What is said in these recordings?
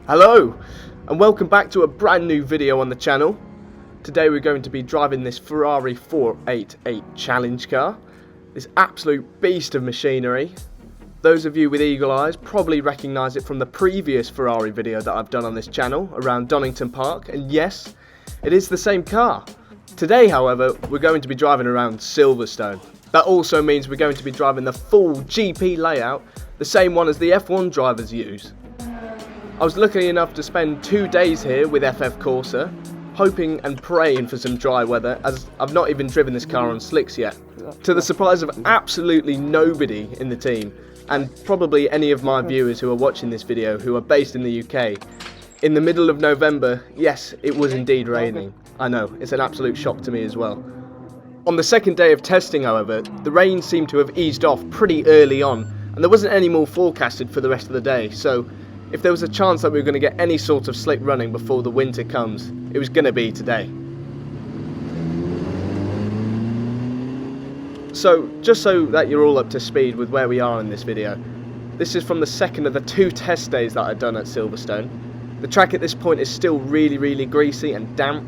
Hello and welcome back to a brand new video on the channel. Today we're going to be driving this Ferrari 488 challenge car. This absolute beast of machinery. Those of you with eagle eyes probably recognise it from the previous Ferrari video that I've done on this channel around Donington Park, and yes, it is the same car. Today however we're going to be driving around Silverstone. That also means we're going to be driving the full GP layout, the same one as the F1 drivers use. I was lucky enough to spend 2 days here with FF Corsa, hoping and praying for some dry weather, as I've not even driven this car on slicks yet. To the surprise of absolutely nobody in the team, and probably any of my viewers who are watching this video who are based in the UK, in the middle of November, yes, it was indeed raining. I know, it's an absolute shock to me as well. On the second day of testing however, the rain seemed to have eased off pretty early on, and there wasn't any more forecasted for the rest of the day, so if there was a chance that we were going to get any sort of slick running before the winter comes, it was going to be today. So, just so that you're all up to speed with where we are in this video, this is from the second of the 2 test days that I've done at Silverstone. The track at this point is still really greasy and damp,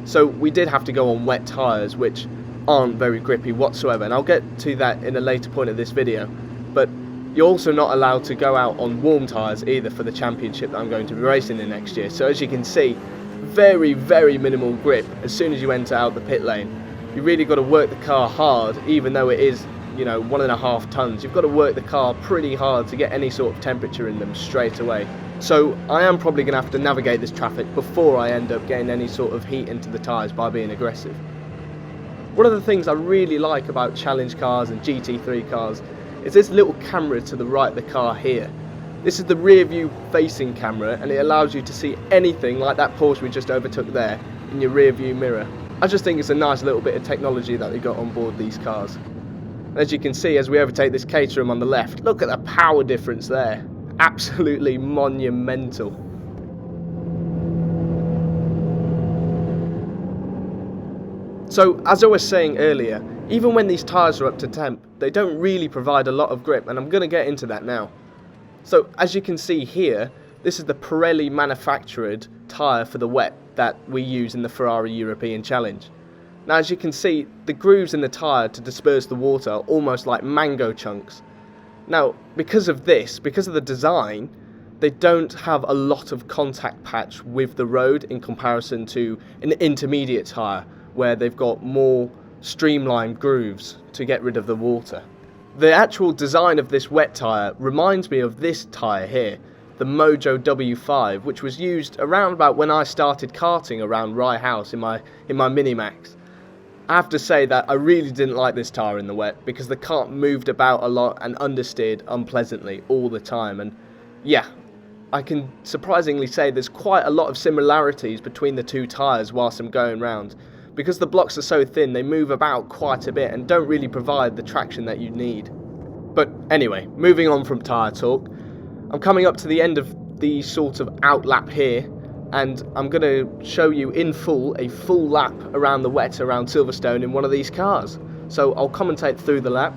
so we did have to go on wet tyres, which aren't very grippy whatsoever, and I'll get to that in a later point of this video. But you're also not allowed to go out on warm tyres either for the championship that I'm going to be racing in next year. So as you can see, very minimal grip as soon as you enter out the pit lane. You really got to work the car hard, even though it is, 1.5 tons. You've got to work the car pretty hard to get any sort of temperature in them straight away. So I am probably going to have to navigate this traffic before I end up getting any sort of heat into the tyres by being aggressive. One of the things I really like about challenge cars and GT3 cars is this little camera to the right of the car here. This is the rear view facing camera, and it allows you to see anything like that Porsche we just overtook there in your rear view mirror. I just think it's a nice little bit of technology that they got on board these cars. And as you can see, as we overtake this Caterham on the left, look at the power difference there. Absolutely monumental. So, as I was saying earlier, even when these tyres are up to temp, they don't really provide a lot of grip, and I'm going to get into that now. So, as you can see here, this is the Pirelli manufactured tyre for the wet that we use in the Ferrari European Challenge. Now, as you can see, the grooves in the tyre to disperse the water are almost like mango chunks. Now, because of this, because of the design, they don't have a lot of contact patch with the road in comparison to an intermediate tyre, where they've got more streamlined grooves to get rid of the water. The actual design of this wet tyre reminds me of this tyre here, the Mojo W5, which was used around about when I started karting around Rye House in my Minimax. I have to say that I really didn't like this tyre in the wet because the kart moved about a lot and understeered unpleasantly all the time, and yeah, I can surprisingly say there's quite a lot of similarities between the 2 tyres whilst I'm going round. Because the blocks are so thin, they move about quite a bit and don't really provide the traction that you need. But anyway, moving on from tyre talk, I'm coming up to the end of the sort of outlap here, and I'm going to show you in full a full lap around the wet around Silverstone in one of these cars. So I'll commentate through the lap.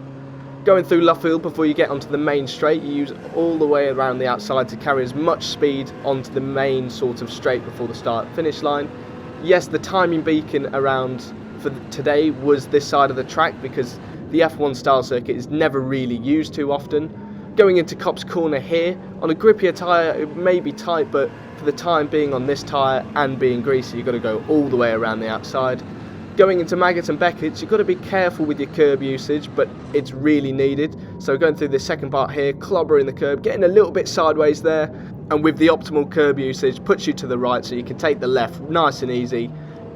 Going through Luffield before you get onto the main straight, you use all the way around the outside to carry as much speed onto the main sort of straight before the start-finish line. Yes, the timing beacon around for today was this side of the track because the F1 style circuit is never really used too often. Going into Copse Corner here, on a grippier tyre it may be tight, but for the time being on this tyre and being greasy, you've got to go all the way around the outside. Going into Maggots and Beckett's, you've got to be careful with your curb usage, but it's really needed. So going through this second part here, clobbering the curb, getting a little bit sideways there, and with the optimal curb usage puts you to the right so you can take the left nice and easy.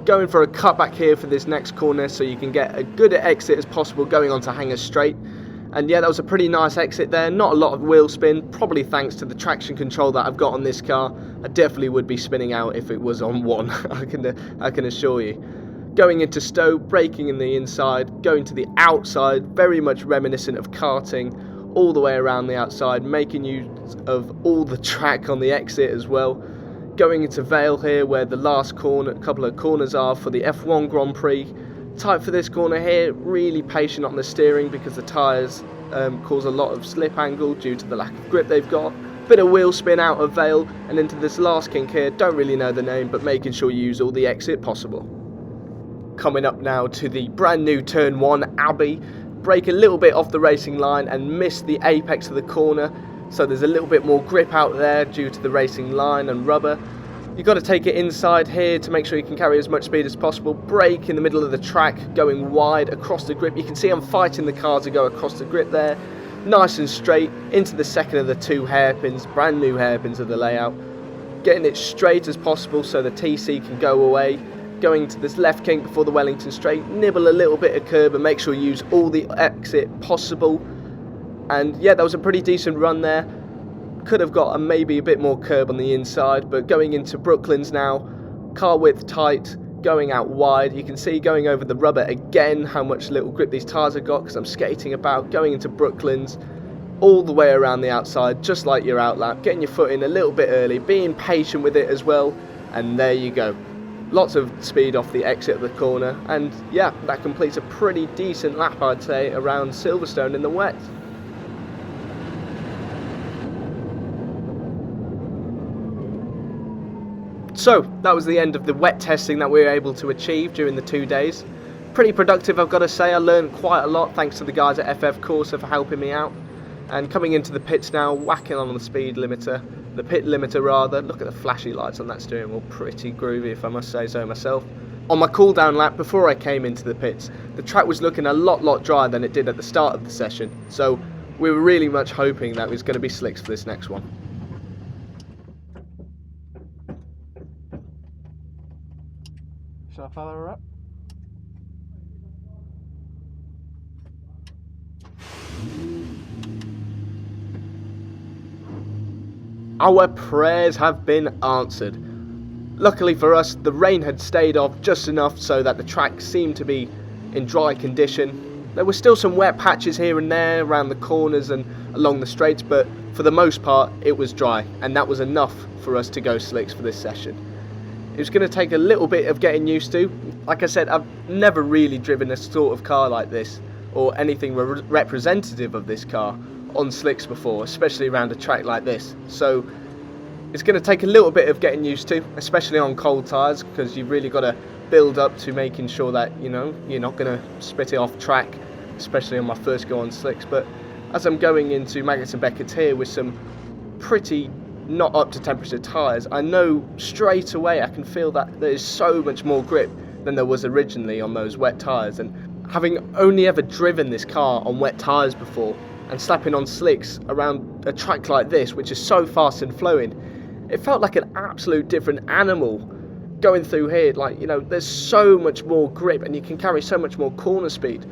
Going for a cutback here for this next corner so you can get as good an exit as possible going onto Hangers Straight. And yeah, that was a pretty nice exit there, not a lot of wheel spin, probably thanks to the traction control that I've got on this car. I definitely would be spinning out if it was on 1, I can assure you. Going into Stowe, braking in the inside, going to the outside, very much reminiscent of karting, all the way around the outside, making use of all the track on the exit as well. Going into Vale here, where the last couple of corners are for the F1 Grand Prix. Tight for this corner here, really patient on the steering because the tyres cause a lot of slip angle due to the lack of grip they've got. Bit of wheel spin out of Vale and into this last kink here, don't really know the name, but making sure you use all the exit possible. Coming up now to the brand new turn 1 Abbey, brake a little bit off the racing line and miss the apex of the corner, so there's a little bit more grip out there due to the racing line and rubber. You've got to take it inside here to make sure you can carry as much speed as possible. Brake in the middle of the track, going wide across the grip. You can see I'm fighting the car to go across the grip there. Nice and straight into the second of the 2 hairpins, brand new hairpins of the layout. Getting it straight as possible so the TC can go away. Going to this left kink before the Wellington straight, nibble a little bit of curb and make sure you use all the exit possible. And yeah, that was a pretty decent run there. Could have got maybe a bit more curb on the inside, but going into Brooklands now, car width tight, going out wide. You can see going over the rubber again how much little grip these tyres have got because I'm skating about, going into Brooklands, all the way around the outside, just like your outlap, getting your foot in a little bit early, being patient with it as well, and there you go. Lots of speed off the exit of the corner, and yeah, that completes a pretty decent lap, I'd say, around Silverstone in the wet. So, that was the end of the wet testing that we were able to achieve during the 2 days. Pretty productive, I've got to say. I learned quite a lot thanks to the guys at FF Corsa for helping me out. And coming into the pits now, whacking on the speed limiter, the pit limiter rather. Look at the flashy lights on that steering wheel, pretty groovy if I must say so myself. On my cool down lap before I came into the pits, the track was looking a lot drier than it did at the start of the session. So we were really much hoping that it was going to be slicks for this next one. Shall I follow her up? Our prayers have been answered. Luckily for us, the rain had stayed off just enough so that the track seemed to be in dry condition. There were still some wet patches here and there around the corners and along the straights, but for the most part it was dry, and that was enough for us to go slicks for this session. It was going to take a little bit of getting used to. Like I said, I've never really driven a sort of car like this, or anything representative of this car, on slicks before, especially around a track like this. So it's going to take a little bit of getting used to, especially on cold tyres, because you've really got to build up to making sure that, you know, you're not going to spit it off track, especially on my first go on slicks. But as I'm going into Maggots and Beckett's here with some pretty not up to temperature tyres, I know straight away I can feel that there is so much more grip than there was originally on those wet tyres. And having only ever driven this car on wet tyres before and slapping on slicks around a track like this, which is so fast and flowing, it felt like an absolute different animal going through here. Like, you know, there's so much more grip and you can carry so much more corner speed.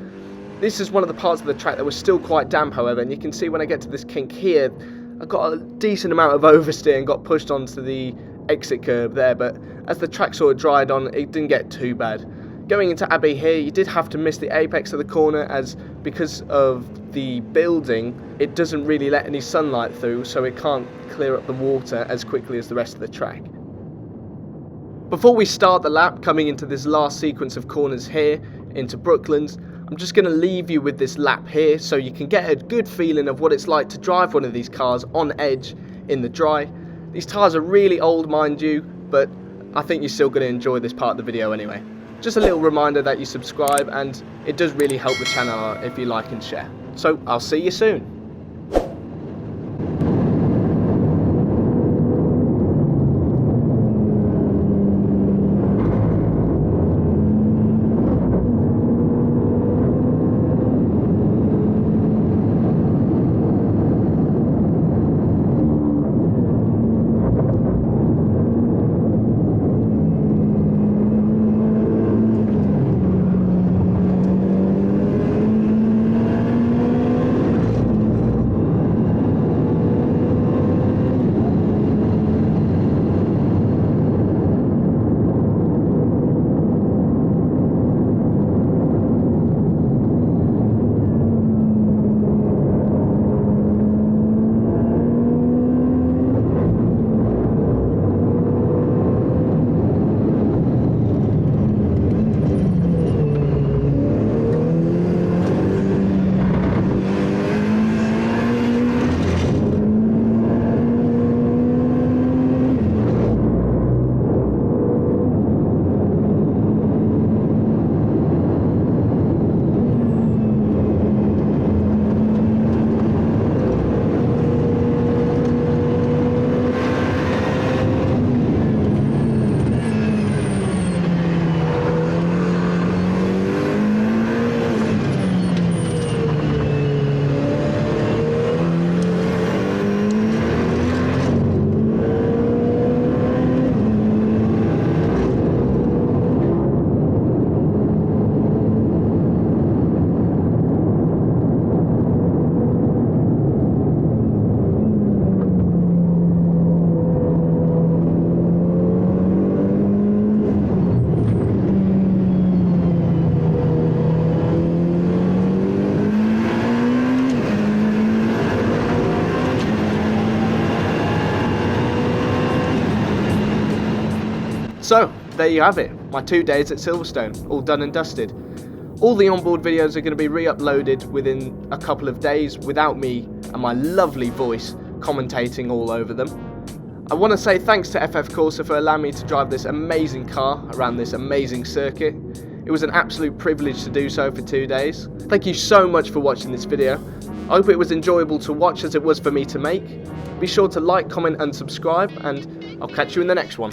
This is one of the parts of the track that was still quite damp, however, and you can see when I get to this kink here, I got a decent amount of oversteer and got pushed onto the exit curb there, but as the track sort of dried on, it didn't get too bad. Going into Abbey here, you did have to miss the apex of the corner, as because of the building, it doesn't really let any sunlight through, so it can't clear up the water as quickly as the rest of the track. Before we start the lap, coming into this last sequence of corners here, into Brooklands, I'm just going to leave you with this lap here so you can get a good feeling of what it's like to drive one of these cars on edge in the dry. These tyres are really old, mind you, but I think you're still going to enjoy this part of the video anyway. Just a little reminder that you subscribe, and it does really help the channel out if you like and share. So I'll see you soon. So, there you have it, my 2 days at Silverstone, all done and dusted. All the onboard videos are going to be re-uploaded within a couple of days without me and my lovely voice commentating all over them. I want to say thanks to FF Corsa for allowing me to drive this amazing car around this amazing circuit. It was an absolute privilege to do so for 2 days. Thank you so much for watching this video. I hope it was enjoyable to watch as it was for me to make. Be sure to like, comment and subscribe, and I'll catch you in the next one.